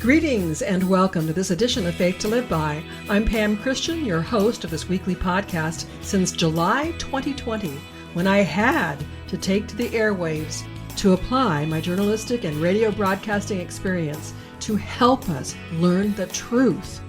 Greetings and welcome to this edition of Faith to Live By. I'm Pam Christian, your host of this weekly podcast since July 2020, when I had to take to the airwaves to apply my journalistic and radio broadcasting experience to help us learn the truth.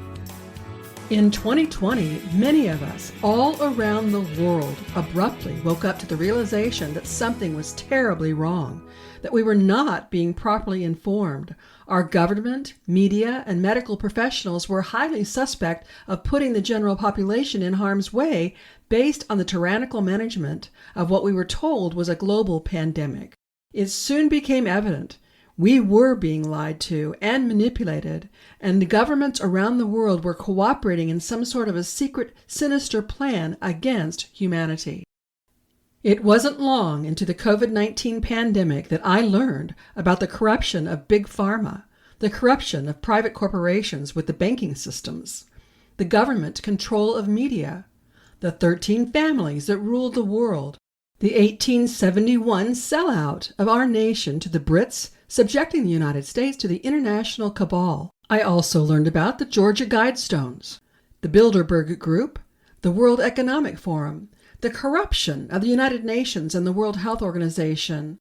In 2020, many of us all around the world abruptly woke up to the realization that something was terribly wrong, that we were not being properly informed. Our government, media, and medical professionals were highly suspect of putting the general population in harm's way based on the tyrannical management of what we were told was a global pandemic. It soon became evident we were being lied to and manipulated, and the governments around the world were cooperating in some sort of a secret, sinister plan against humanity. It wasn't long into the COVID-19 pandemic that I learned about the corruption of big pharma, the corruption of private corporations with the banking systems, the government control of media, the 13 families that ruled the world, the 1871 sellout of our nation to the Brits, subjecting the United States to the international cabal. I also learned about the Georgia Guidestones, the Bilderberg Group, the World Economic Forum, the corruption of the United Nations and the World Health Organization,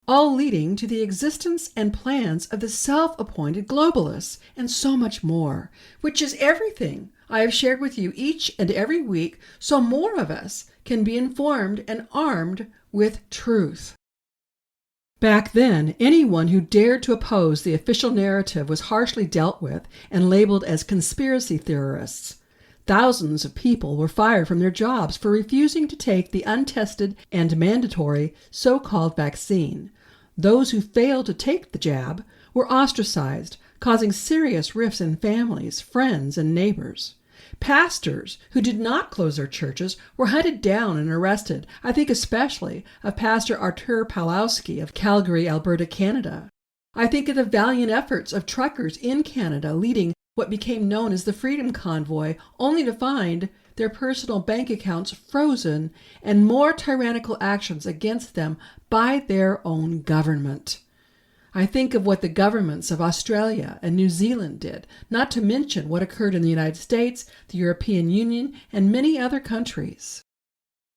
all leading to the existence and plans of the self-appointed globalists, and so much more, which is everything I have shared with you each and every week so more of us can be informed and armed with truth. Back then, anyone who dared to oppose the official narrative was harshly dealt with and labeled as conspiracy theorists. Thousands of people were fired from their jobs for refusing to take the untested and mandatory so-called vaccine. Those who failed to take the jab were ostracized, causing serious rifts in families, friends, and neighbors. Pastors who did not close their churches were hunted down and arrested. I think especially of Pastor Artur Pawlowski of Calgary, Alberta, Canada. I think of the valiant efforts of truckers in Canada leading what became known as the Freedom Convoy, only to find their personal bank accounts frozen and more tyrannical actions against them by their own government. I think of what the governments of Australia and New Zealand did, not to mention what occurred in the United States, the European Union, and many other countries.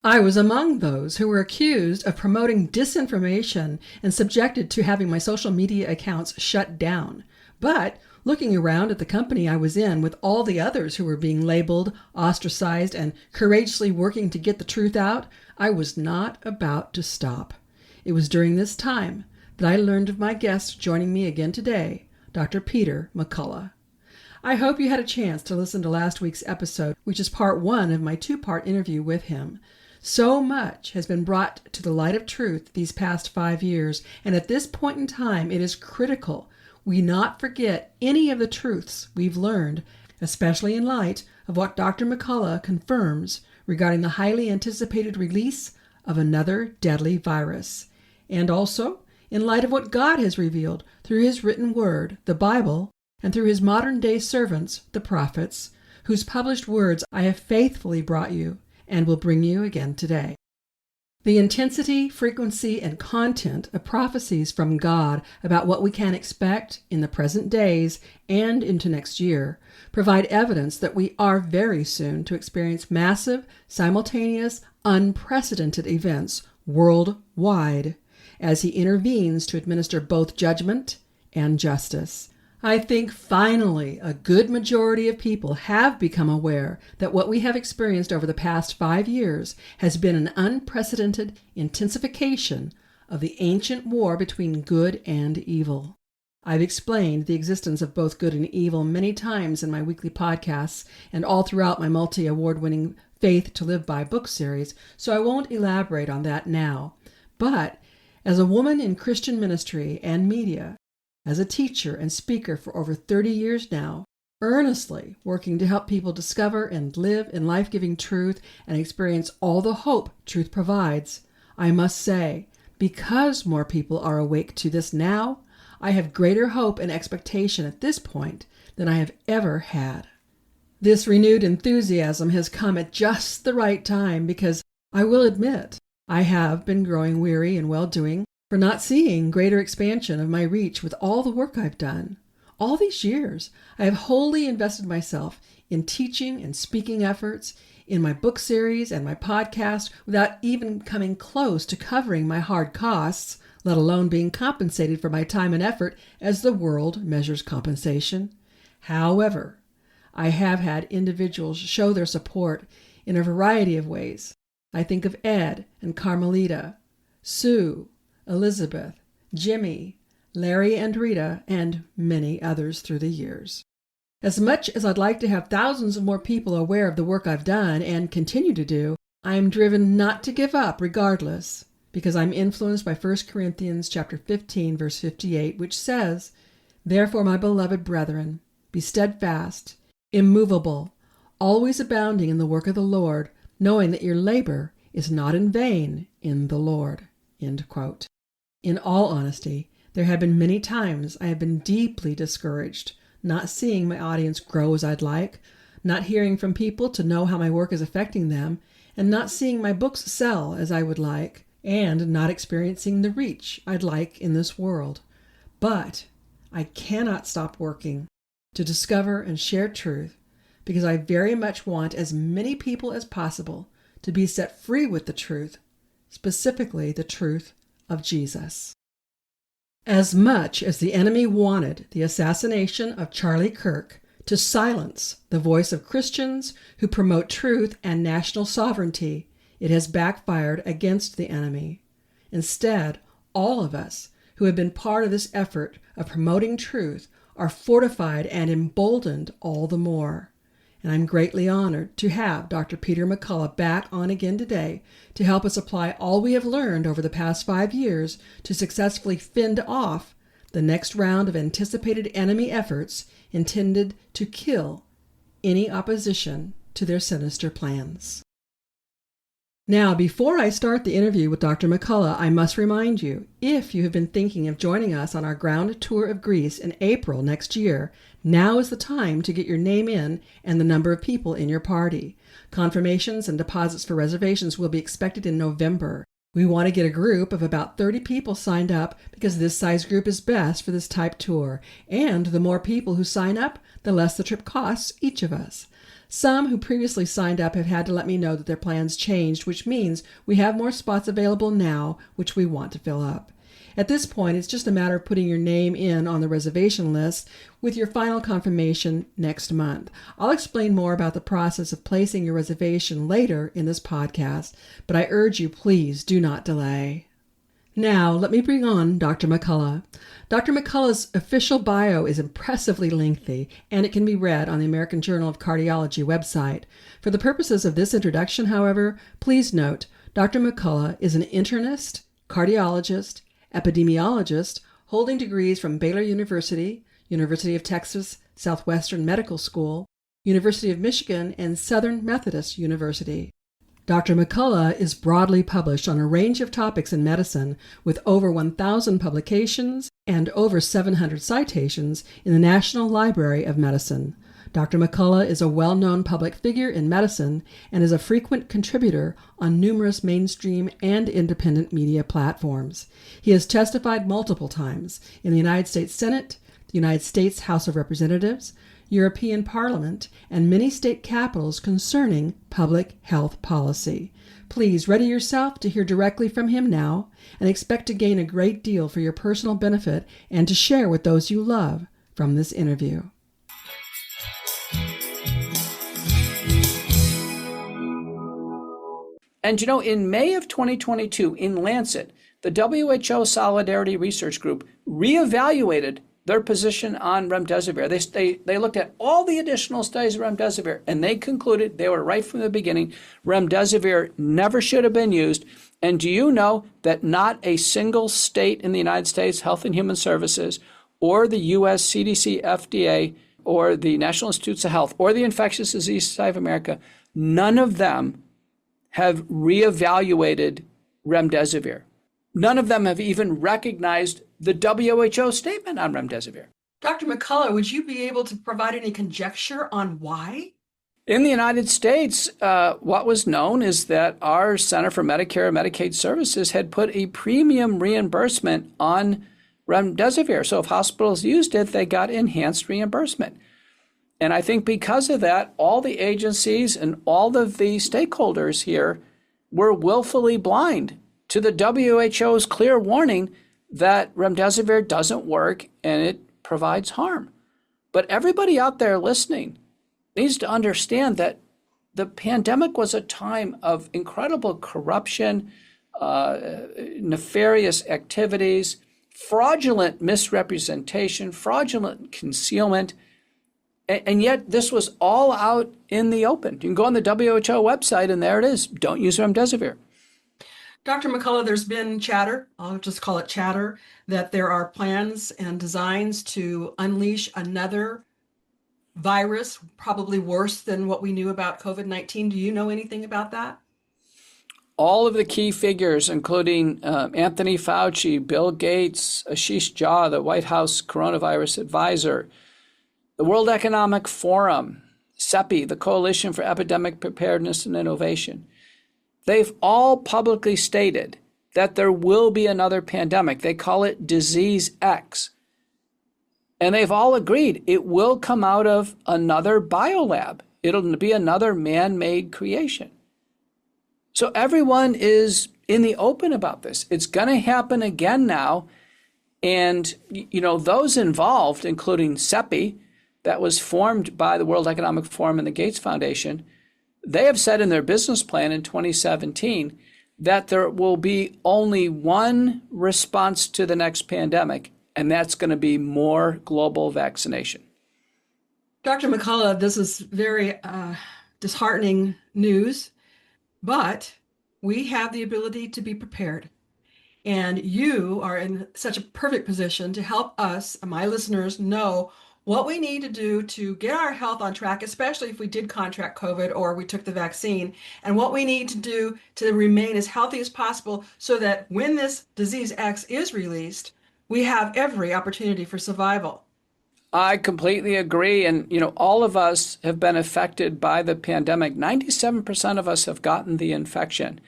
I was among those who were accused of promoting disinformation and subjected to having my social media accounts shut down. But looking around at the company I was in with all the others who were being labeled, ostracized, and courageously working to get the truth out, I was not about to stop. It was during this time that I learned of my guest joining me again today, Dr. Peter McCullough. I hope you had a chance to listen to last week's episode, which is part one of my two-part interview with him. So much has been brought to the light of truth these past 5 years, and at this point in time, it is critical we not forget any of the truths we've learned, especially in light of what Dr. McCullough confirms regarding the highly anticipated release of another deadly virus, and also in light of what God has revealed through his written word, the Bible, and through his modern-day servants, the prophets, whose published words I have faithfully brought you and will bring you again today. The intensity, frequency, and content of prophecies from God about what we can expect in the present days and into next year provide evidence that we are very soon to experience massive, simultaneous, unprecedented events worldwide as he intervenes to administer both judgment and justice. I think finally a good majority of people have become aware that what we have experienced over the past 5 years has been an unprecedented intensification of the ancient war between good and evil. I've explained the existence of both good and evil many times in my weekly podcasts and all throughout my multi-award-winning Faith to Live By book series, so I won't elaborate on that now. But as a woman in Christian ministry and media, as a teacher and speaker for over 30 years now, earnestly working to help people discover and live in life-giving truth and experience all the hope truth provides, I must say, because more people are awake to this now, I have greater hope and expectation at this point than I have ever had. This renewed enthusiasm has come at just the right time because I will admit I have been growing weary and well-doing for not seeing greater expansion of my reach with all the work I've done. All these years, I have wholly invested myself in teaching and speaking efforts, in my book series and my podcast, without even coming close to covering my hard costs, let alone being compensated for my time and effort as the world measures compensation. However, I have had individuals show their support in a variety of ways. I think of Ed and Carmelita, Sue, Elizabeth, Jimmy, Larry and Rita, and many others through the years. As much as I'd like to have thousands of more people aware of the work I've done and continue to do, I am driven not to give up regardless, because I'm influenced by 1 Corinthians chapter 15, verse 58, which says, "Therefore, my beloved brethren, be steadfast, immovable, always abounding in the work of the Lord, knowing that your labor is not in vain in the Lord." End quote. In all honesty, there have been many times I have been deeply discouraged, not seeing my audience grow as I'd like, not hearing from people to know how my work is affecting them, and not seeing my books sell as I would like, and not experiencing the reach I'd like in this world. But I cannot stop working to discover and share truth, because I very much want as many people as possible to be set free with the truth, specifically the truth of Jesus. As much as the enemy wanted the assassination of Charlie Kirk to silence the voice of Christians who promote truth and national sovereignty, it has backfired against the enemy. Instead, all of us who have been part of this effort of promoting truth are fortified and emboldened all the more. And I'm greatly honored to have Dr. Peter McCullough back on again today to help us apply all we have learned over the past 5 years to successfully fend off the next round of anticipated enemy efforts intended to kill any opposition to their sinister plans. Now, before I start the interview with Dr. McCullough, I must remind you, if you have been thinking of joining us on our ground tour of Greece in April next year, now is the time to get your name in and the number of people in your party. Confirmations and deposits for reservations will be expected in November. We want to get a group of about 30 people signed up because this size group is best for this type tour, and the more people who sign up, the less the trip costs each of us. Some who previously signed up have had to let me know that their plans changed, which means we have more spots available now, which we want to fill up. At this point, it's just a matter of putting your name in on the reservation list with your final confirmation next month. I'll explain more about the process of placing your reservation later in this podcast, but I urge you, please do not delay. Now, let me bring on Dr. McCullough. Dr. McCullough's official bio is impressively lengthy, and it can be read on the American Journal of Cardiology website. For the purposes of this introduction, however, please note Dr. McCullough is an internist, cardiologist, epidemiologist, holding degrees from Baylor University, University of Texas Southwestern Medical School, University of Michigan, and Southern Methodist University. Dr. McCullough is broadly published on a range of topics in medicine, with over 1,000 publications and over 700 citations in the National Library of Medicine. Dr. McCullough is a well-known public figure in medicine and is a frequent contributor on numerous mainstream and independent media platforms. He has testified multiple times in the United States Senate, the United States House of Representatives, European Parliament, and many state capitals concerning public health policy. Please ready yourself to hear directly from him now and expect to gain a great deal for your personal benefit and to share with those you love from this interview. And you know, in May of 2022, in Lancet, the WHO Solidarity Research Group reevaluated their position on remdesivir. They looked at all the additional studies of remdesivir, and they concluded, they were right from the beginning, remdesivir never should have been used. And do you know that not a single state in the United States, Health and Human Services, or the U.S. CDC, FDA, or the National Institutes of Health, or the Infectious Disease Society of America, none of them have reevaluated remdesivir. None of them have even recognized the WHO statement on remdesivir. Dr. McCullough, would you be able to provide any conjecture on why? In the United States, what was known is that our Center for Medicare and Medicaid Services had put a premium reimbursement on remdesivir. So if hospitals used it, they got enhanced reimbursement. And I think because of that, all the agencies and all of the stakeholders here were willfully blind to the WHO's clear warning that remdesivir doesn't work and it provides harm. But everybody out there listening needs to understand that the pandemic was a time of incredible corruption, nefarious activities, fraudulent misrepresentation, fraudulent concealment. And yet this was all out in the open. You can go on the WHO website and there it is. Don't use remdesivir. Dr. McCullough, there's been chatter, I'll just call it chatter, that there are plans and designs to unleash another virus, probably worse than what we knew about COVID-19. Do you know anything about that? All of the key figures, including Anthony Fauci, Bill Gates, Ashish Jha, the White House coronavirus advisor, the World Economic Forum, CEPI, the Coalition for Epidemic Preparedness and Innovation, they've all publicly stated that there will be another pandemic. They call it Disease X. And they've all agreed it will come out of another biolab. It'll be another man-made creation. So everyone is in the open about this. It's going to happen again now. And, those involved, including CEPI, that was formed by the World Economic Forum and the Gates Foundation, they have said in their business plan in 2017 that there will be only one response to the next pandemic, and that's going to be more global vaccination. Dr. McCullough, this is very disheartening news, but we have the ability to be prepared. And you are in such a perfect position to help us, my listeners, know what we need to do to get our health on track, especially if we did contract COVID or we took the vaccine, and what we need to do to remain as healthy as possible so that when this disease X is released, we have every opportunity for survival. I completely agree. And, all of us have been affected by the pandemic. 97% of us have gotten the infection.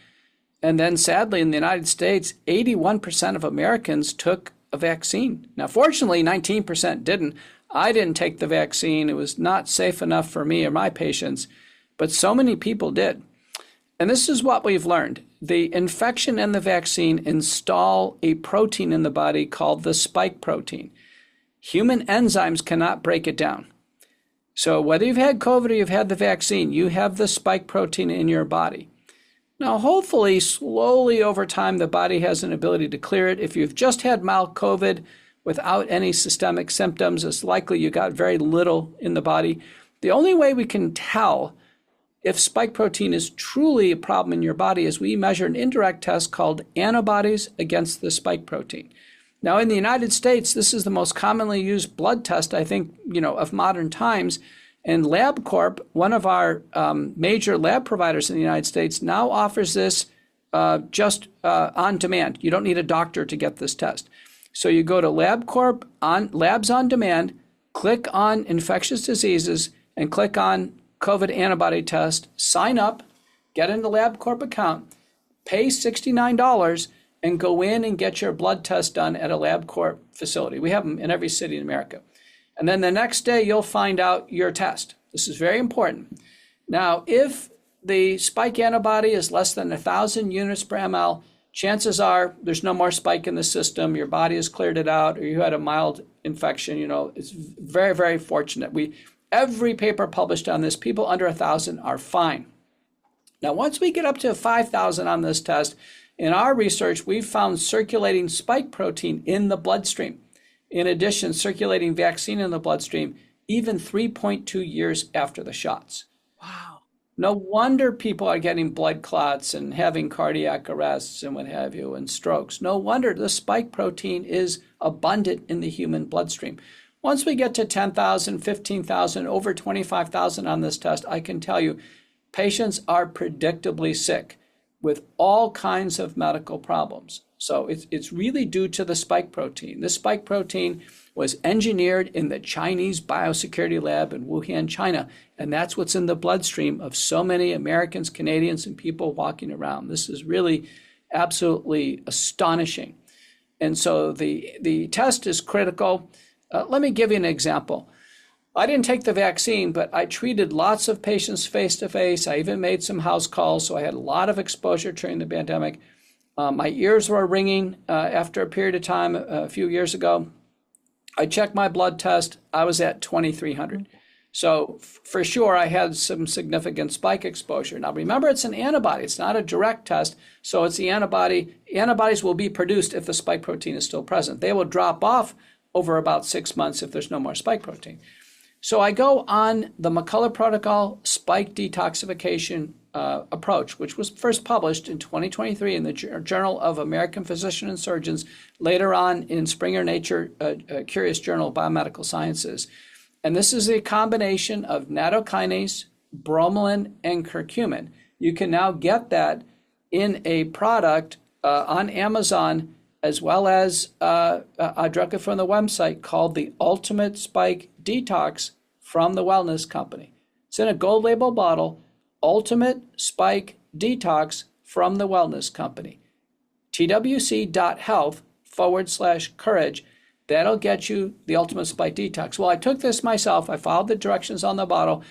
And then sadly, in the United States, 81% of Americans took a vaccine. Now, fortunately, 19% didn't. I didn't take the vaccine. It was not safe enough for me or my patients, but so many people did. And this is what we've learned. The infection and the vaccine install a protein in the body called the spike protein. Human enzymes cannot break it down. So whether you've had COVID or you've had the vaccine, you have the spike protein in your body. Now, hopefully, slowly over time, the body has an ability to clear it. If you've just had mild COVID without any systemic symptoms, it's likely you got very little in the body. The only way we can tell if spike protein is truly a problem in your body is we measure an indirect test called antibodies against the spike protein. Now, in the United States, this is the most commonly used blood test, I think, of modern times. And LabCorp, one of our major lab providers in the United States, now offers this just on demand. You don't need a doctor to get this test. So you go to LabCorp on Labs on Demand, click on infectious diseases, and click on COVID antibody test, sign up, get in the LabCorp account, pay $69, and go in and get your blood test done at a LabCorp facility. We have them in every city in America. And then the next day, you'll find out your test. This is very important. Now, if the spike antibody is less than 1,000 units per ml, chances are there's no more spike in the system, your body has cleared it out, or you had a mild infection. It's very, very fortunate. Every paper published on this, people under 1,000 are fine. Now, once we get up to 5,000 on this test, in our research, we've found circulating spike protein in the bloodstream. In addition, circulating vaccine in the bloodstream, even 3.2 years after the shots. Wow. No wonder people are getting blood clots and having cardiac arrests and what have you, and strokes. No wonder the spike protein is abundant in the human bloodstream. Once we get to 10,000, 15,000, over 25,000 on this test, I can tell you patients are predictably sick with all kinds of medical problems. So it's really due to the spike protein. This spike protein was engineered in the Chinese biosecurity lab in Wuhan, China, and that's what's in the bloodstream of so many Americans, Canadians, and people walking around. This is really absolutely astonishing. And so the test is critical. Let me give you an example. I didn't take the vaccine, but I treated lots of patients face-to-face. I even made some house calls, so I had a lot of exposure during the pandemic. My ears were ringing after a period of time a few years ago. I checked my blood test. I was at 2,300. So for sure, I had some significant spike exposure. Now, remember, it's an antibody. It's not a direct test. So it's the antibody. Antibodies will be produced if the spike protein is still present. They will drop off over about 6 months if there's no more spike protein. So I go on the McCullough protocol spike detoxification approach, which was first published in 2023 in the Journal of American Physicians and Surgeons, later on in Springer Nature Curious Journal of Biomedical Sciences. And this is a combination of nattokinase, bromelain, and curcumin. You can now get that in a product on Amazon, as well as directly from the website, called the Ultimate Spike Detox from the Wellness Company. It's in a gold label bottle, Ultimate Spike Detox from the Wellness Company. twc.health/courage. That'll get you the Ultimate Spike Detox. Well, I took this myself. I followed the directions on the bottle.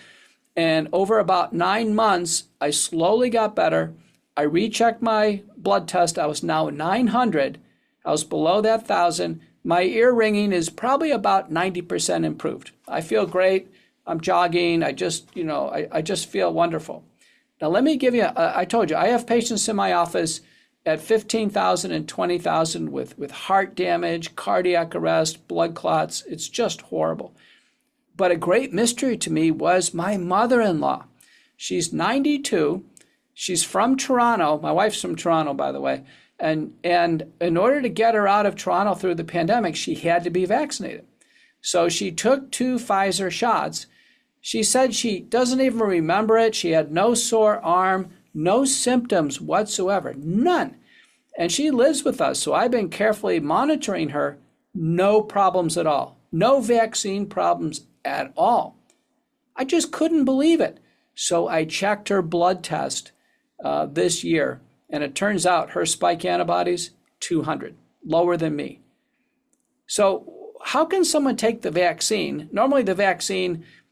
And over about 9 months, I slowly got better. I rechecked my blood test. I was now 900. I was below that 1,000. My ear ringing is probably about 90% improved. I feel great. I'm jogging. I just feel wonderful. Now, let me give you, I told you, I have patients in my office at 15,000 and 20,000 with heart damage, cardiac arrest, blood clots. It's just horrible. But a great mystery to me was my mother-in-law. She's 92. She's from Toronto. My wife's from Toronto, by the way. And in order to get her out of Toronto through the pandemic, she had to be vaccinated. So she took 2 Pfizer shots. She said she doesn't even remember it. She had no sore arm, no symptoms whatsoever, none. And she lives with us, so I've been carefully monitoring her. No problems at all. No vaccine problems at all. I just couldn't believe it. So I checked her blood test this year. And it turns out her spike antibodies, 200, lower than me. So how can someone take the vaccine? Normally the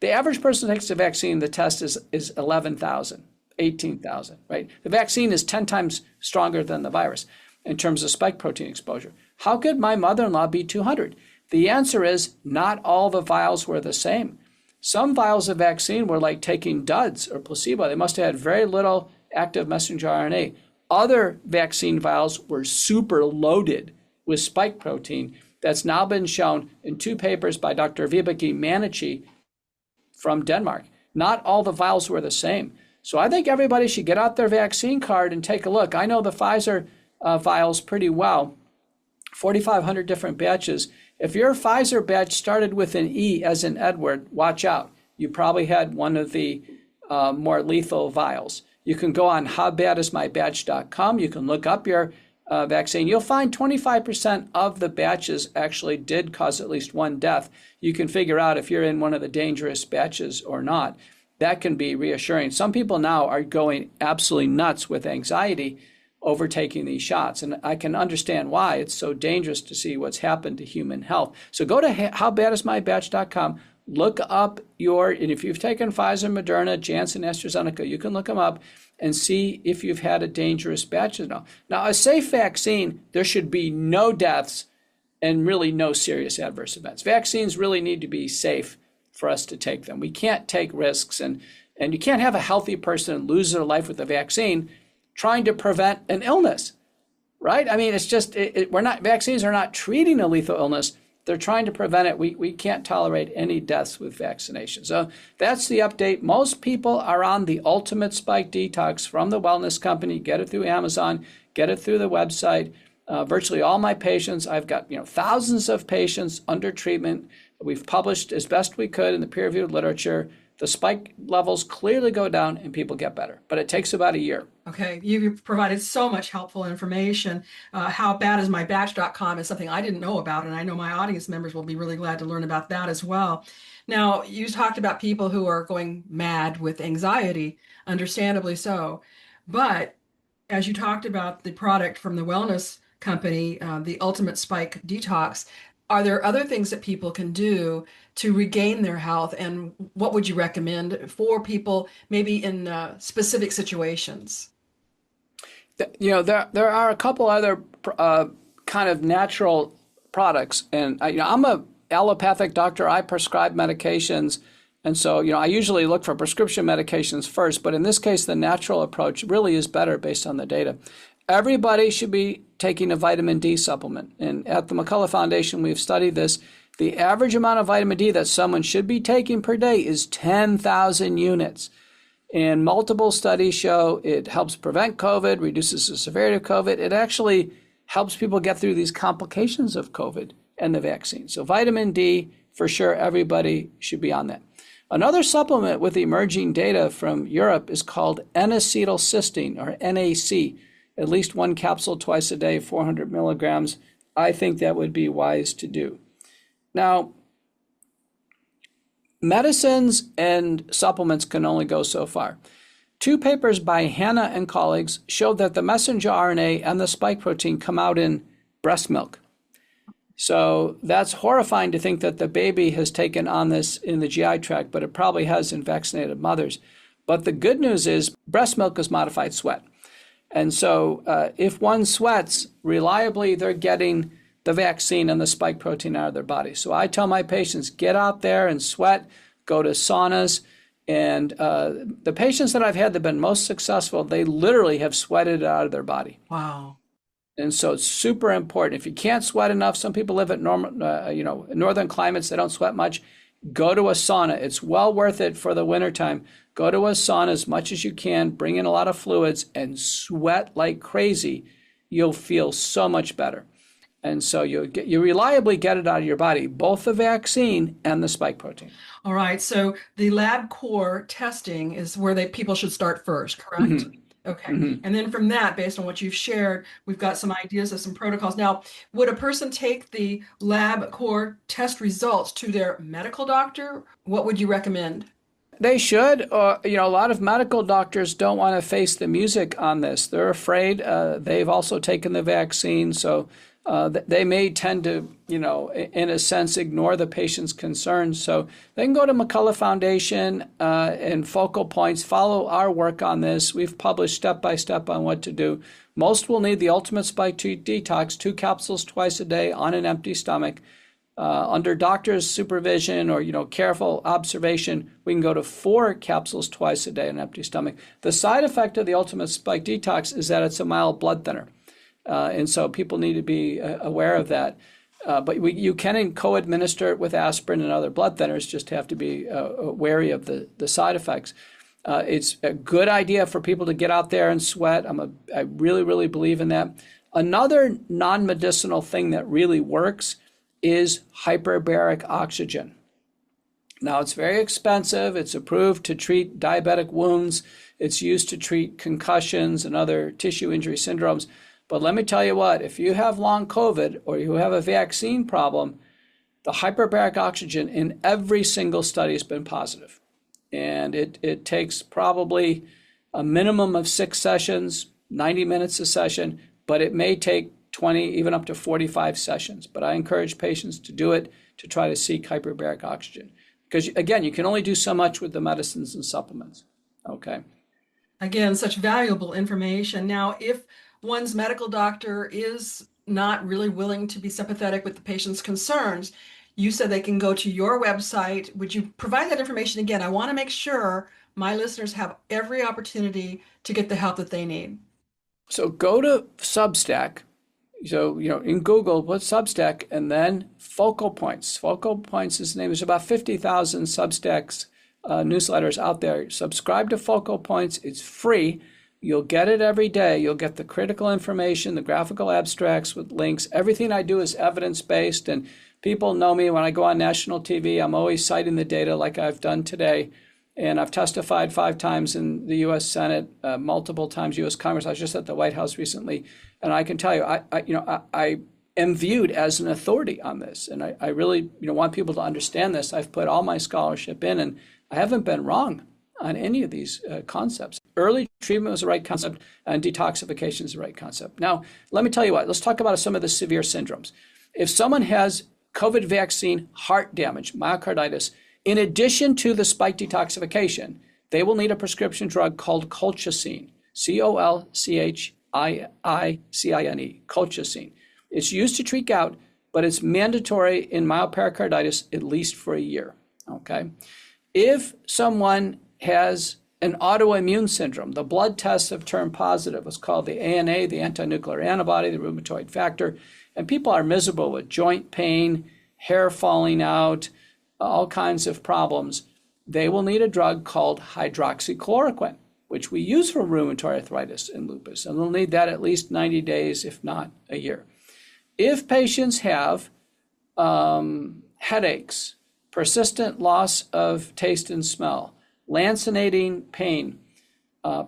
average person takes the vaccine, the test is 11,000, 18,000, right? The vaccine is 10 times stronger than the virus in terms of spike protein exposure. How could my mother-in-law be 200? The answer is not all the vials were the same. Some vials of vaccine were like taking duds or placebo. They must have had very little active messenger RNA. Other vaccine vials were super loaded with spike protein. That's now been shown in 2 papers by Dr. Vibeke Manichi from Denmark. Not all the vials were the same. So I think everybody should get out their vaccine card and take a look. I know the Pfizer vials pretty well, 4,500 different batches. If your Pfizer batch started with an E as in Edward, watch out. You probably had one of the more lethal vials. You can go on howbadismybatch.com. You can look up your vaccine. You'll find 25% of the batches actually did cause at least 1 death. You can figure out if you're in one of the dangerous batches or not. That can be reassuring. Some people now are going absolutely nuts with anxiety over taking these shots. And I can understand why. It's so dangerous to see what's happened to human health. So go to howbadismybatch.com. Look up and if you've taken Pfizer, Moderna, Janssen, AstraZeneca, you can look them up and see if you've had a dangerous batch. Now, a safe vaccine, there should be no deaths and really no serious adverse events. Vaccines really need to be safe for us to take them. We can't take risks, and you can't have a healthy person lose their life with a vaccine trying to prevent an illness, right? I mean, it's just, vaccines are not treating a lethal illness. They're trying to prevent it. We can't tolerate any deaths with vaccination. So that's the update. Most people are on the Ultimate Spike Detox from the Wellness Company. Get it through Amazon. Get it through the website. Virtually all my patients, I've got thousands of patients under treatment. We've published as best we could in the peer-reviewed literature. The spike levels clearly go down and people get better, but it takes about a year. Okay, you've provided so much helpful information. Howbadismybatch.com is something I didn't know about, and I know my audience members will be really glad to learn about that as well. Now, you talked about people who are going mad with anxiety, understandably so, but as you talked about the product from the Wellness company, the Ultimate Spike Detox. Are there other things that people can do to regain their health? And what would you recommend for people maybe in specific situations? There are a couple other kind of natural products, and I'm a allopathic doctor. I prescribe medications, and so I usually look for prescription medications first. But in this case, the natural approach really is better based on the data. Everybody should be taking a vitamin D supplement, and at the McCullough Foundation, we've studied this. The average amount of vitamin D that someone should be taking per day is 10,000 units. And multiple studies show it helps prevent COVID, reduces the severity of COVID. It actually helps people get through these complications of COVID and the vaccine. So vitamin D, for sure, everybody should be on that. Another supplement with emerging data from Europe is called N-acetylcysteine, or NAC, at least one capsule twice a day, 400 milligrams. I think that would be wise to do. Now, medicines and supplements can only go so far. Two papers by Hanna and colleagues showed that the messenger RNA and the spike protein come out in breast milk. So that's horrifying to think that the baby has taken on this in the GI tract, but it probably has in vaccinated mothers. But the good news is breast milk is modified sweat. And so if one sweats reliably, they're getting the vaccine and the spike protein out of their body. So I tell my patients, get out there and sweat, go to saunas. And the patients that I've had that have been most successful, they literally have sweated it out of their body. Wow. And so it's super important. If you can't sweat enough, some people live at northern climates, they don't sweat much. Go to a sauna. It's well worth it for the wintertime. Go to a sauna as much as you can, bring in a lot of fluids, and sweat like crazy. You'll feel so much better. And so you reliably get it out of your body, both the vaccine and the spike protein. All right. So the lab core testing is where people should start first, correct? Mm-hmm. Okay. Mm-hmm. And then from that, based on what you've shared, we've got some ideas of some protocols. Now, would a person take the lab core test results to their medical doctor? What would you recommend? They should. A lot of medical doctors don't want to face the music on this. They're afraid. They've also taken the vaccine. So they may tend to, in a sense, ignore the patient's concerns. So they can go to McCullough Foundation and Focal Points, follow our work on this. We've published step-by-step on what to do. Most will need the Ultimate Spike Detox, 2 capsules twice a day on an empty stomach. Under doctor's supervision or, careful observation, we can go to 4 capsules twice a day on an empty stomach. The side effect of the Ultimate Spike Detox is that it's a mild blood thinner. And so people need to be aware of that. But you can co-administer it with aspirin and other blood thinners, just have to be wary of the side effects. It's a good idea for people to get out there and sweat. I really, really believe in that. Another non-medicinal thing that really works is hyperbaric oxygen. Now, it's very expensive. It's approved to treat diabetic wounds. It's used to treat concussions and other tissue injury syndromes. But let me tell you what, if you have long COVID or you have a vaccine problem, the hyperbaric oxygen in every single study has been positive. And it takes probably a minimum of 6 sessions, 90 minutes a session, but it may take 20, even up to 45 sessions. But I encourage patients to do it to try to seek hyperbaric oxygen. Because again, you can only do so much with the medicines and supplements. Okay. Again, such valuable information. Now, if one's medical doctor is not really willing to be sympathetic with the patient's concerns, you said they can go to your website. Would you provide that information again? I want to make sure my listeners have every opportunity to get the help that they need. So go to Substack. So, in Google, put Substack and then Focal Points. Focal Points is the name. There's about 50,000 Substacks newsletters out there. Subscribe to Focal Points. It's free. You'll get it every day. You'll get the critical information, the graphical abstracts with links. Everything I do is evidence-based, and people know me when I go on national TV. I'm always citing the data like I've done today. And I've testified 5 times in the U.S. Senate, multiple times U.S. Congress. I was just at the White House recently, and I can tell you, I am viewed as an authority on this, and I really, want people to understand this. I've put all my scholarship in, and I haven't been wrong on any of these concepts. early treatment was the right concept, and detoxification is the right concept. Now, let me tell you what, let's talk about some of the severe syndromes. If someone has COVID vaccine heart damage, myocarditis, in addition to the spike detoxification, they will need a prescription drug called colchicine, colchicine, colchicine. It's used to treat gout, but it's mandatory in myopericarditis at least for a year, okay? If someone has an autoimmune syndrome, the blood tests have turned positive. It's called the ANA, the anti-nuclear antibody, the rheumatoid factor, and people are miserable with joint pain, hair falling out, all kinds of problems. They will need a drug called hydroxychloroquine, which we use for rheumatoid arthritis and lupus, and they'll need that at least 90 days, if not a year. If patients have headaches, persistent loss of taste and smell, lancinating pain,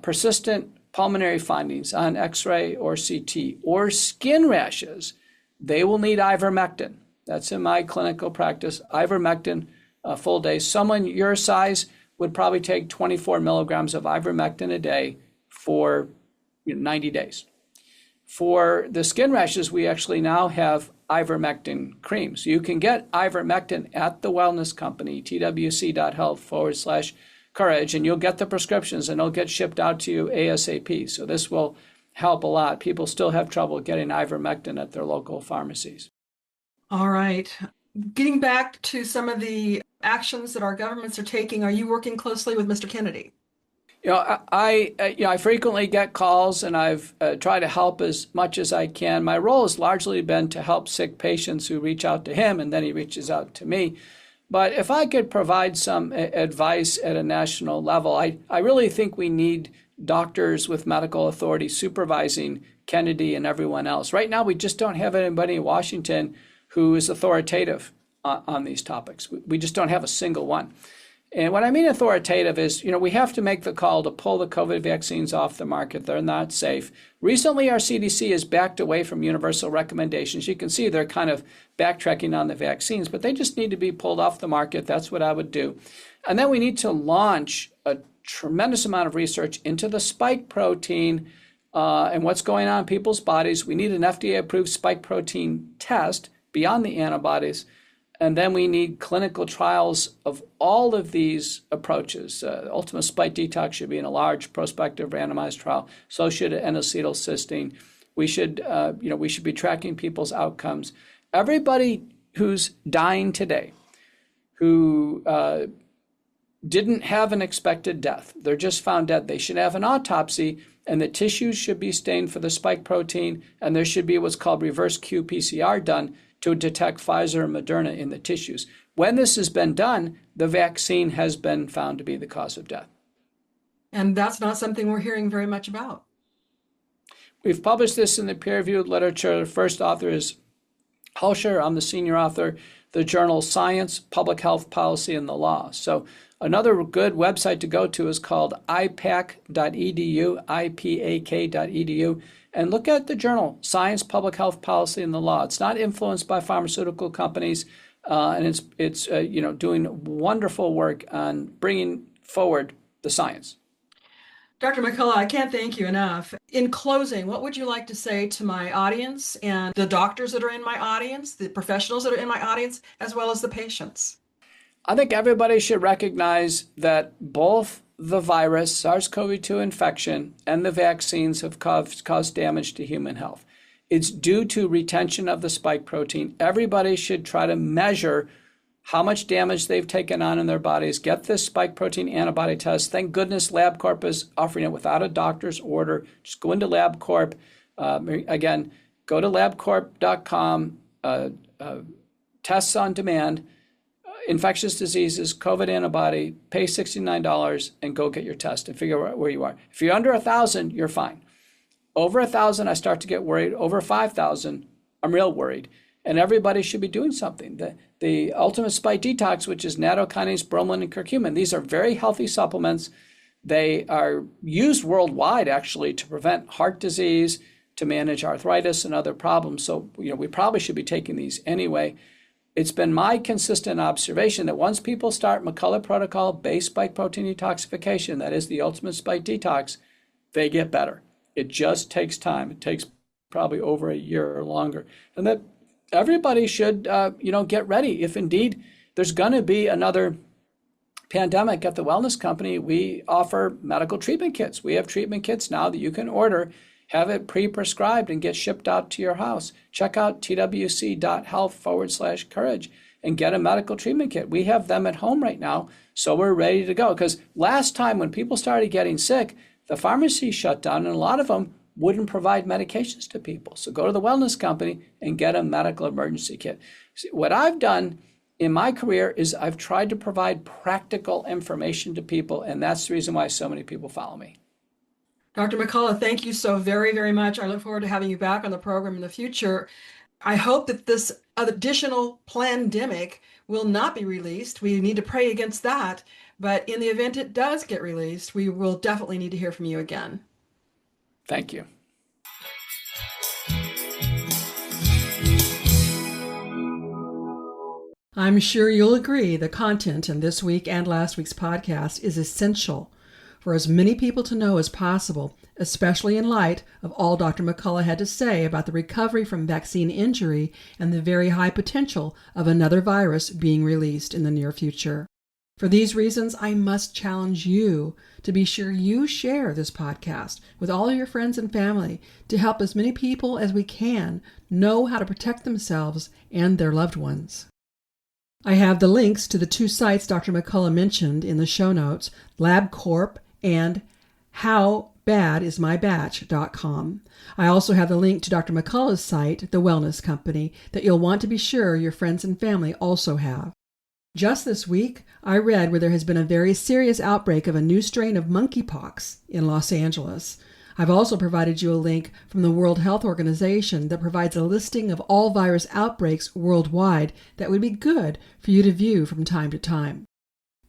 persistent pulmonary findings on X-ray or CT, or skin rashes, they will need ivermectin. That's in my clinical practice, ivermectin, a full day. Someone your size would probably take 24 milligrams of ivermectin a day for 90 days. For the skin rashes, we actually now have ivermectin cream. So you can get ivermectin at the wellness company, twc.health/courage, and you'll get the prescriptions and they'll get shipped out to you ASAP. So this will help a lot. People still have trouble getting ivermectin at their local pharmacies. All right. Getting back to some of the actions that our governments are taking, are you working closely with Mr. Kennedy? I frequently get calls, and I've tried to help as much as I can. My role has largely been to help sick patients who reach out to him, and then he reaches out to me. But if I could provide some advice at a national level, I really think we need doctors with medical authority supervising Kennedy and everyone else. Right now, we just don't have anybody in Washington who is authoritative on these topics. We just don't have a single one. And what I mean authoritative is, we have to make the call to pull the COVID vaccines off the market. They're not safe. Recently, our CDC has backed away from universal recommendations. You can see they're kind of backtracking on the vaccines, but they just need to be pulled off the market. That's what I would do. And then we need to launch a tremendous amount of research into the spike protein and what's going on in people's bodies. We need an FDA-approved spike protein test beyond the antibodies. And then we need clinical trials of all of these approaches. Ultimate spike detox should be in a large prospective randomized trial. So should N-acetylcysteine. We should be tracking people's outcomes. Everybody who's dying today, who didn't have an expected death, they're just found dead, they should have an autopsy, and the tissues should be stained for the spike protein, and there should be what's called reverse qPCR done to detect Pfizer and Moderna in the tissues. When this has been done, the vaccine has been found to be the cause of death. And that's not something we're hearing very much about. We've published this in the peer-reviewed literature. The first author is Hauscher. I'm the senior author. The journal Science, Public Health Policy, and the Law. So another good website to go to is called ipac.edu, ipak.edu. And look at the journal, Science, Public Health Policy, and the Law. It's not influenced by pharmaceutical companies, and it's doing wonderful work on bringing forward the science. Dr. McCullough, I can't thank you enough. In closing, what would you like to say to my audience and the doctors that are in my audience, the professionals that are in my audience, as well as the patients? I think everybody should recognize that both the virus, SARS-CoV-2 infection, and the vaccines have caused damage to human health. It's due to retention of the spike protein. Everybody should try to measure how much damage they've taken on in their bodies. Get this spike protein antibody test. Thank goodness LabCorp is offering it without a doctor's order. Just go into LabCorp. Again, go to labcorp.com, tests on demand, infectious diseases, COVID antibody, pay $69 and go get your test and figure out where you are. If you're under 1,000, you're fine. Over 1,000, I start to get worried. Over 5,000, I'm real worried. And everybody should be doing something. The Ultimate Spike Detox, which is nattokinase, bromelain, and curcumin, these are very healthy supplements. They are used worldwide, actually, to prevent heart disease, to manage arthritis and other problems. So, we probably should be taking these anyway. it's been my consistent observation that once people start McCullough protocol-based spike protein detoxification, that is the ultimate spike detox, they get better. It just takes time. It takes probably over a year or longer. And that everybody should, get ready. If indeed there's going to be another pandemic at the wellness company, we offer medical treatment kits. We have treatment kits now that you can order, have it pre-prescribed and get shipped out to your house. Check out twc.health/courage and get a medical treatment kit. We have them at home right now, so we're ready to go. Because last time when people started getting sick, the pharmacy shut down and a lot of them wouldn't provide medications to people. So go to the wellness company and get a medical emergency kit. See, what I've done in my career is I've tried to provide practical information to people, and that's the reason why so many people follow me. Dr. McCullough, thank you so very, very much. I look forward to having you back on the program in the future. I hope that this additional Plandemic will not be released. We need to pray against that. But in the event it does get released, we will definitely need to hear from you again. Thank you. I'm sure you'll agree the content in this week and last week's podcast is essential for as many people to know as possible, especially in light of all Dr. McCullough had to say about the recovery from vaccine injury and the very high potential of another virus being released in the near future. For these reasons, I must challenge you to be sure you share this podcast with all of your friends and family to help as many people as we can know how to protect themselves and their loved ones. I have the links to the two sites Dr. McCullough mentioned in the show notes, LabCorp and howbadismybatch.com. I also have the link to Dr. McCullough's site, The Wellness Company, that you'll want to be sure your friends and family also have. Just this week, I read where there has been a very serious outbreak of a new strain of monkeypox in Los Angeles. I've also provided you a link from the World Health Organization that provides a listing of all virus outbreaks worldwide that would be good for you to view from time to time.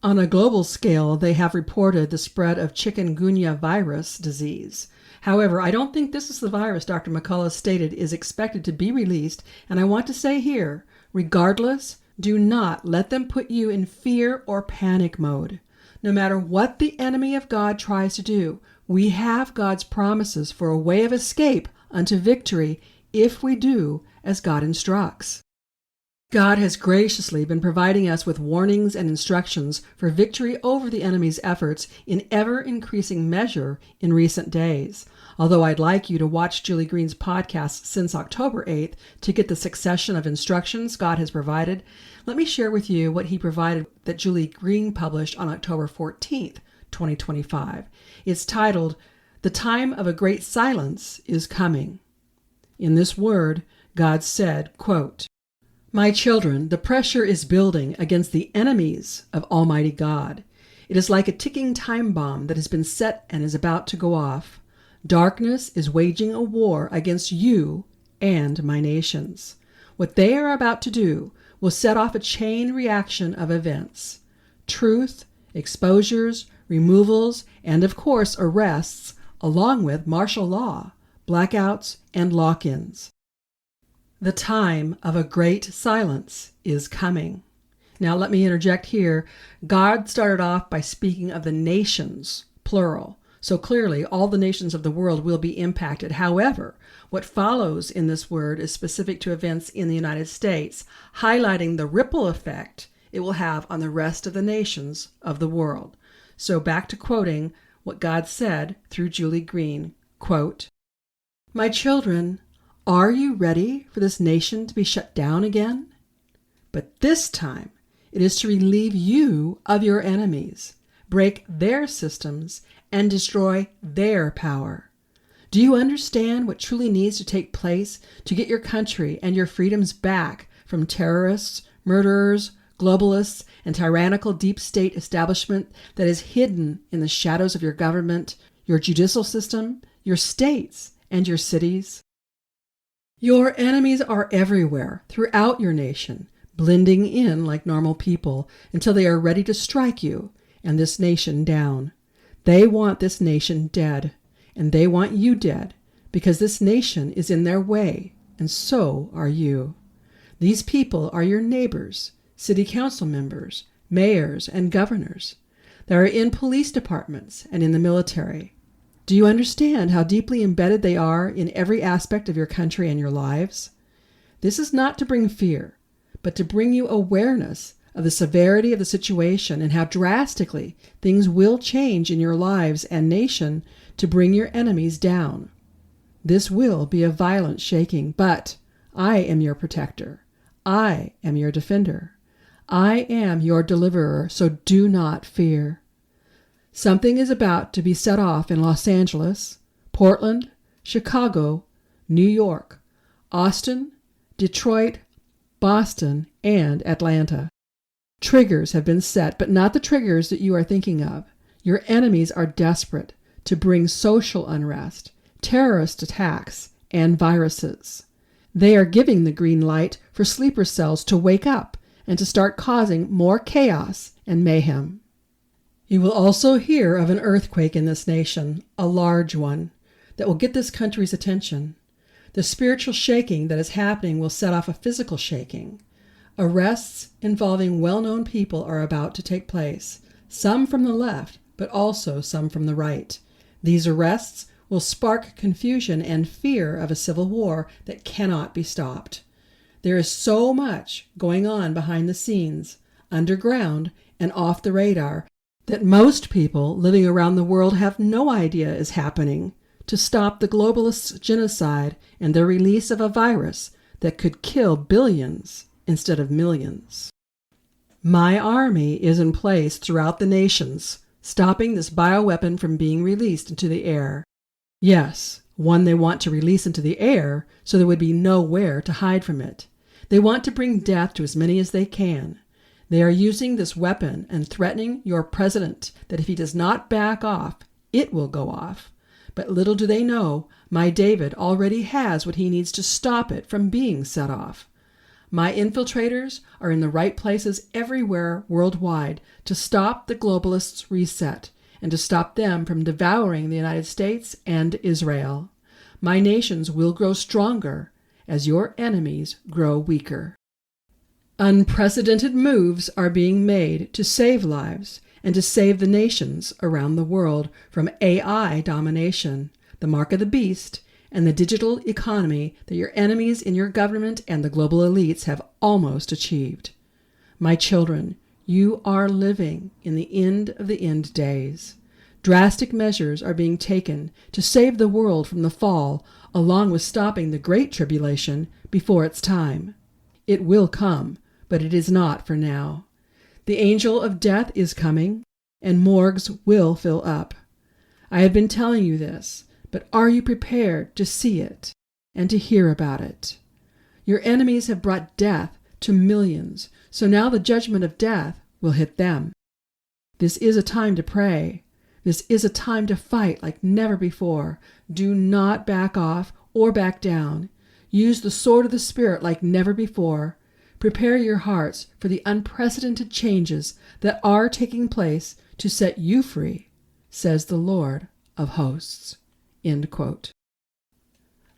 On a global scale, they have reported the spread of chikungunya virus disease. However, I don't think this is the virus Dr. McCullough stated is expected to be released, and I want to say here, regardless, do not let them put you in fear or panic mode. No matter what the enemy of God tries to do, we have God's promises for a way of escape unto victory if we do as God instructs. God has graciously been providing us with warnings and instructions for victory over the enemy's efforts in ever-increasing measure in recent days. Although I'd like you to watch Julie Green's podcast since October 8th to get the succession of instructions God has provided, let me share with you what he provided that Julie Green published on October 14th, 2025. It's titled, "The Time of a Great Silence is Coming." In this word, God said, quote, "My children, the pressure is building against the enemies of Almighty God. It is like a ticking time bomb that has been set and is about to go off. Darkness is waging a war against you and my nations. What they are about to do will set off a chain reaction of events. Truth, exposures, removals, and of course arrests, along with martial law, blackouts, and lock-ins. The time of a great silence is coming." Now let me interject here. God started off by speaking of the nations, plural. So clearly all the nations of the world will be impacted. However, what follows in this word is specific to events in the United States, highlighting the ripple effect it will have on the rest of the nations of the world. So back to quoting what God said through Julie Green, quote, "My children, are you ready for this nation to be shut down again? But this time it is to relieve you of your enemies, break their systems, and destroy their power. Do you understand what truly needs to take place to get your country and your freedoms back from terrorists, murderers, globalists, and tyrannical deep state establishment that is hidden in the shadows of your government, your judicial system, your states, and your cities? Your enemies are everywhere throughout your nation, blending in like normal people until they are ready to strike you and this nation down. They want this nation dead, and they want you dead because this nation is in their way, and so are you. These people are your neighbors, city council members, mayors, and governors. They are in police departments and in the military. Do you understand how deeply embedded they are in every aspect of your country and your lives? This is not to bring fear, but to bring you awareness of the severity of the situation and how drastically things will change in your lives and nation to bring your enemies down. This will be a violent shaking, but I am your protector. I am your defender. I am your deliverer, so do not fear. Something is about to be set off in Los Angeles, Portland, Chicago, New York, Austin, Detroit, Boston, and Atlanta. Triggers have been set, but not the triggers that you are thinking of. Your enemies are desperate to bring social unrest, terrorist attacks, and viruses. They are giving the green light for sleeper cells to wake up and to start causing more chaos and mayhem. You will also hear of an earthquake in this nation, a large one, that will get this country's attention. The spiritual shaking that is happening will set off a physical shaking. Arrests involving well-known people are about to take place, some from the left, but also some from the right. These arrests will spark confusion and fear of a civil war that cannot be stopped. There is so much going on behind the scenes, underground, and off the radar that most people living around the world have no idea is happening to stop the globalists' genocide and the release of a virus that could kill billions instead of millions. My army is in place throughout the nations, stopping this bioweapon from being released into the air. Yes, one they want to release into the air so there would be nowhere to hide from it. They want to bring death to as many as they can. They are using this weapon and threatening your president that if he does not back off, it will go off. But little do they know, my David already has what he needs to stop it from being set off. My infiltrators are in the right places everywhere worldwide to stop the globalists' reset and to stop them from devouring the United States and Israel. My nations will grow stronger as your enemies grow weaker. Unprecedented moves are being made to save lives and to save the nations around the world from AI domination, the mark of the beast, and the digital economy that your enemies in your government and the global elites have almost achieved. My children, you are living in the end of the end days. Drastic measures are being taken to save the world from the fall, along with stopping the Great Tribulation before its time. It will come, but it is not for now. The angel of death is coming, and morgues will fill up. I have been telling you this, but are you prepared to see it and to hear about it? Your enemies have brought death to millions, so now the judgment of death will hit them. This is a time to pray. This is a time to fight like never before. Do not back off or back down. Use the sword of the Spirit like never before. Prepare your hearts for the unprecedented changes that are taking place to set you free, says the Lord of hosts. End quote.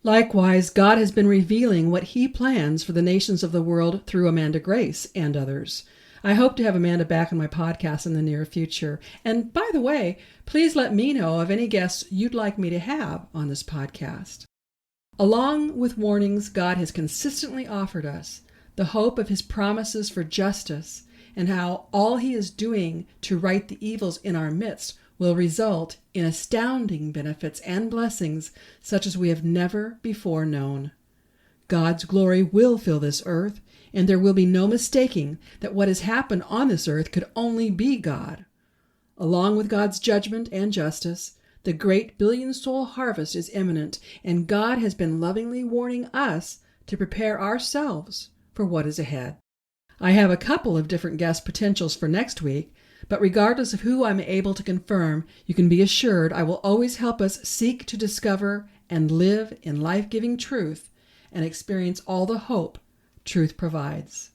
Likewise, God has been revealing what he plans for the nations of the world through Amanda Grace and others. I hope to have Amanda back on my podcast in the near future. And by the way, please let me know of any guests you'd like me to have on this podcast. Along with warnings God has consistently offered us, the hope of his promises for justice, and how all he is doing to right the evils in our midst will result in astounding benefits and blessings such as we have never before known. God's glory will fill this earth, and there will be no mistaking that what has happened on this earth could only be God. Along with God's judgment and justice, the great billion-soul harvest is imminent, and God has been lovingly warning us to prepare ourselves for what is ahead. I have a couple of different guest potentials for next week, but regardless of who I'm able to confirm, you can be assured I will always help us seek to discover and live in life-giving truth and experience all the hope truth provides.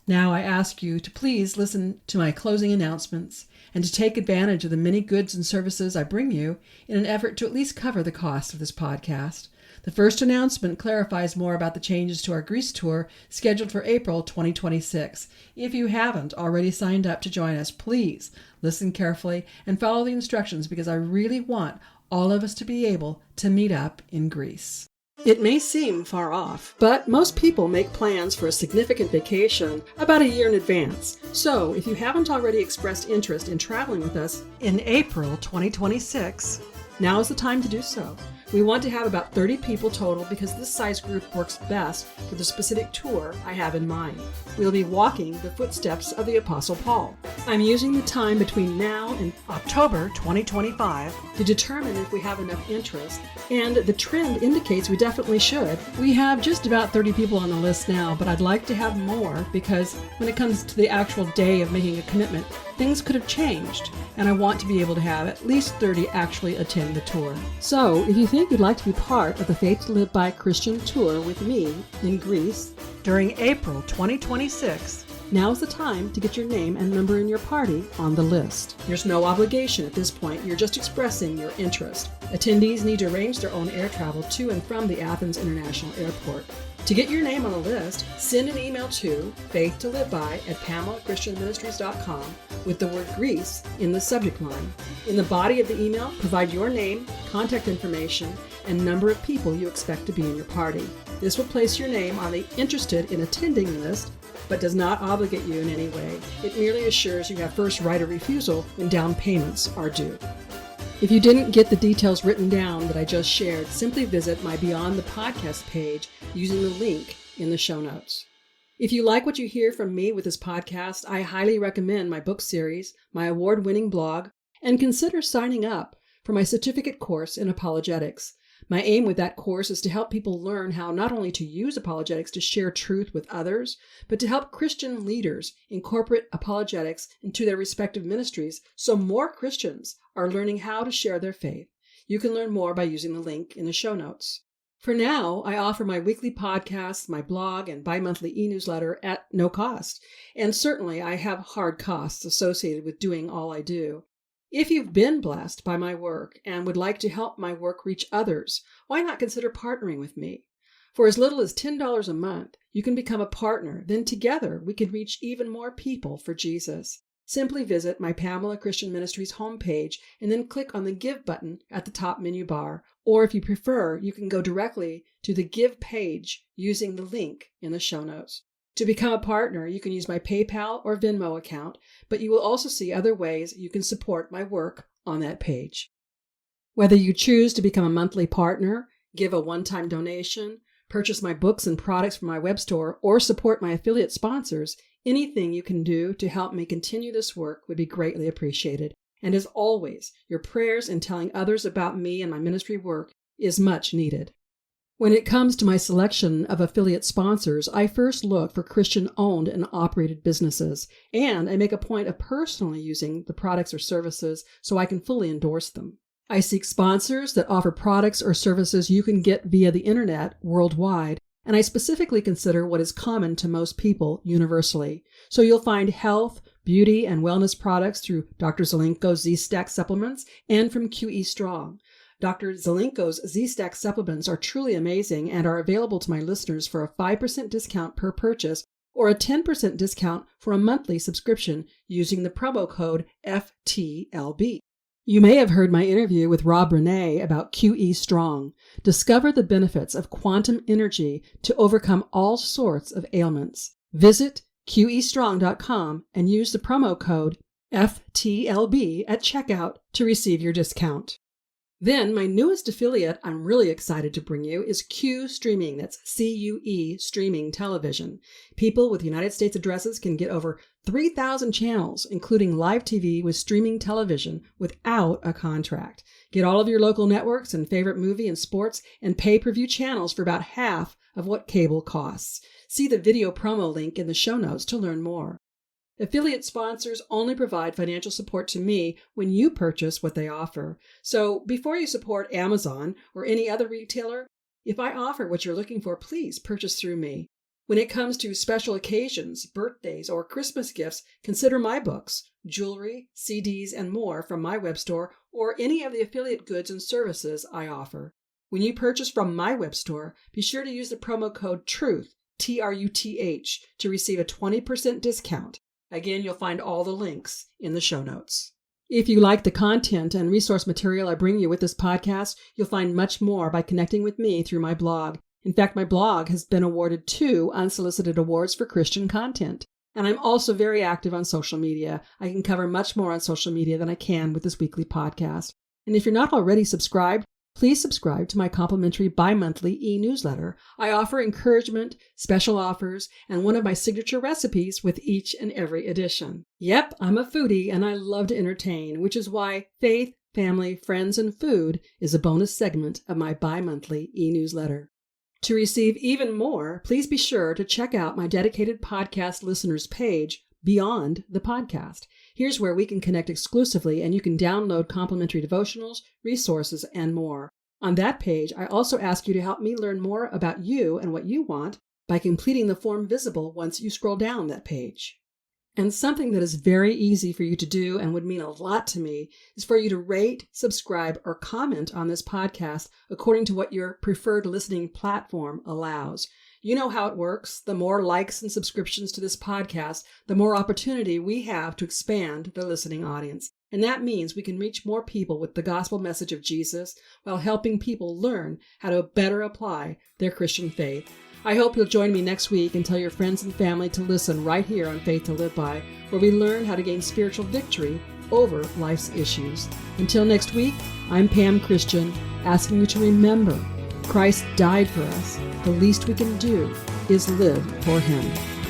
Now I ask you to please listen to my closing announcements and to take advantage of the many goods and services I bring you in an effort to at least cover the cost of this podcast. The first announcement clarifies more about the changes to our Greece tour scheduled for April 2026. If you haven't already signed up to join us, please listen carefully and follow the instructions because I really want all of us to be able to meet up in Greece. It may seem far off, but most people make plans for a significant vacation about a year in advance. So if you haven't already expressed interest in traveling with us in April 2026, now is the time to do so. We want to have about 30 people total because this size group works best for the specific tour I have in mind. We'll be walking the footsteps of the Apostle Paul. I'm using the time between now and October 2025 to determine if we have enough interest, and the trend indicates we definitely should. We have just about 30 people on the list now, but I'd like to have more because when it comes to the actual day of making a commitment, things could have changed, and I want to be able to have at least 30 actually attend the tour. So, if you think you'd like to be part of the Faith to Live By Christian tour with me in Greece during April 2026, now's the time to get your name and number in your party on the list. There's no obligation at this point, you're just expressing your interest. Attendees need to arrange their own air travel to and from the Athens International Airport. To get your name on the list, send an email to faithtoliveby@PamelaChristianMinistries.com with the word Greece in the subject line. In the body of the email, provide your name, contact information, and number of people you expect to be in your party. This will place your name on the interested in attending list, but does not obligate you in any way. It merely assures you have first right of refusal when down payments are due. If you didn't get the details written down that I just shared, simply visit my Beyond the Podcast page using the link in the show notes. If you like what you hear from me with this podcast, I highly recommend my book series, my award-winning blog, and consider signing up for my certificate course in apologetics. My aim with that course is to help people learn how not only to use apologetics to share truth with others, but to help Christian leaders incorporate apologetics into their respective ministries so more Christians are learning how to share their faith. You can learn more by using the link in the show notes. For now, I offer my weekly podcasts, my blog, and bi-monthly e-newsletter at no cost. And certainly I have hard costs associated with doing all I do. If you've been blessed by my work and would like to help my work reach others, why not consider partnering with me? For as little as $10 a month, you can become a partner. Then together we can reach even more people for Jesus. Simply visit my Pamela Christian Ministries homepage and then click on the Give button at the top menu bar. Or if you prefer, you can go directly to the Give page using the link in the show notes. To become a partner, you can use my PayPal or Venmo account, but you will also see other ways you can support my work on that page. Whether you choose to become a monthly partner, give a one-time donation, purchase my books and products from my web store, or support my affiliate sponsors, anything you can do to help me continue this work would be greatly appreciated. And as always, your prayers and telling others about me and my ministry work is much needed. When it comes to my selection of affiliate sponsors, I first look for Christian-owned and operated businesses, and I make a point of personally using the products or services so I can fully endorse them. I seek sponsors that offer products or services you can get via the internet worldwide, and I specifically consider what is common to most people universally. So you'll find health, beauty, and wellness products through Dr. Zelenko's Z-Stack supplements and from QE Strong. Dr. Zelenko's Z-Stack supplements are truly amazing and are available to my listeners for a 5% discount per purchase or a 10% discount for a monthly subscription using the promo code FTLB. You may have heard my interview with Rob Renee about QE Strong. Discover the benefits of quantum energy to overcome all sorts of ailments. Visit QEstrong.com and use the promo code FTLB at checkout to receive your discount. Then, my newest affiliate I'm really excited to bring you is Q Streaming. That's CUE Streaming Television. People with United States addresses can get over 3,000 channels, including live TV with streaming television without a contract. Get all of your local networks and favorite movie and sports and pay-per-view channels for about half of what cable costs. See the video promo link in the show notes to learn more. Affiliate sponsors only provide financial support to me when you purchase what they offer. So before you support Amazon or any other retailer, if I offer what you're looking for, please purchase through me. When it comes to special occasions, birthdays, or Christmas gifts, consider my books, jewelry, CDs, and more from my web store or any of the affiliate goods and services I offer. When you purchase from my web store, be sure to use the promo code TRUTH, TRUTH, to receive a 20% discount. Again, you'll find all the links in the show notes. If you like the content and resource material I bring you with this podcast, you'll find much more by connecting with me through my blog. In fact, my blog has been awarded 2 unsolicited awards for Christian content. And I'm also very active on social media. I can cover much more on social media than I can with this weekly podcast. And if you're not already subscribed, please subscribe to my complimentary bi-monthly e-newsletter. I offer encouragement, special offers, and one of my signature recipes with each and every edition. Yep, I'm a foodie and I love to entertain, which is why Faith, Family, Friends, and Food is a bonus segment of my bi-monthly e-newsletter. To receive even more, please be sure to check out my dedicated podcast listeners page, Beyond the Podcast. Here's where we can connect exclusively and you can download complimentary devotionals, resources, and more. On that page, I also ask you to help me learn more about you and what you want by completing the form visible once you scroll down that page. And something that is very easy for you to do and would mean a lot to me is for you to rate, subscribe, or comment on this podcast according to what your preferred listening platform allows. You know how it works. The more likes and subscriptions to this podcast, the more opportunity we have to expand the listening audience. And that means we can reach more people with the gospel message of Jesus while helping people learn how to better apply their Christian faith. I hope you'll join me next week and tell your friends and family to listen right here on Faith to Live By, where we learn how to gain spiritual victory over life's issues. Until next week, I'm Pam Christian, asking you to remember Christ died for us. The least we can do is live for Him.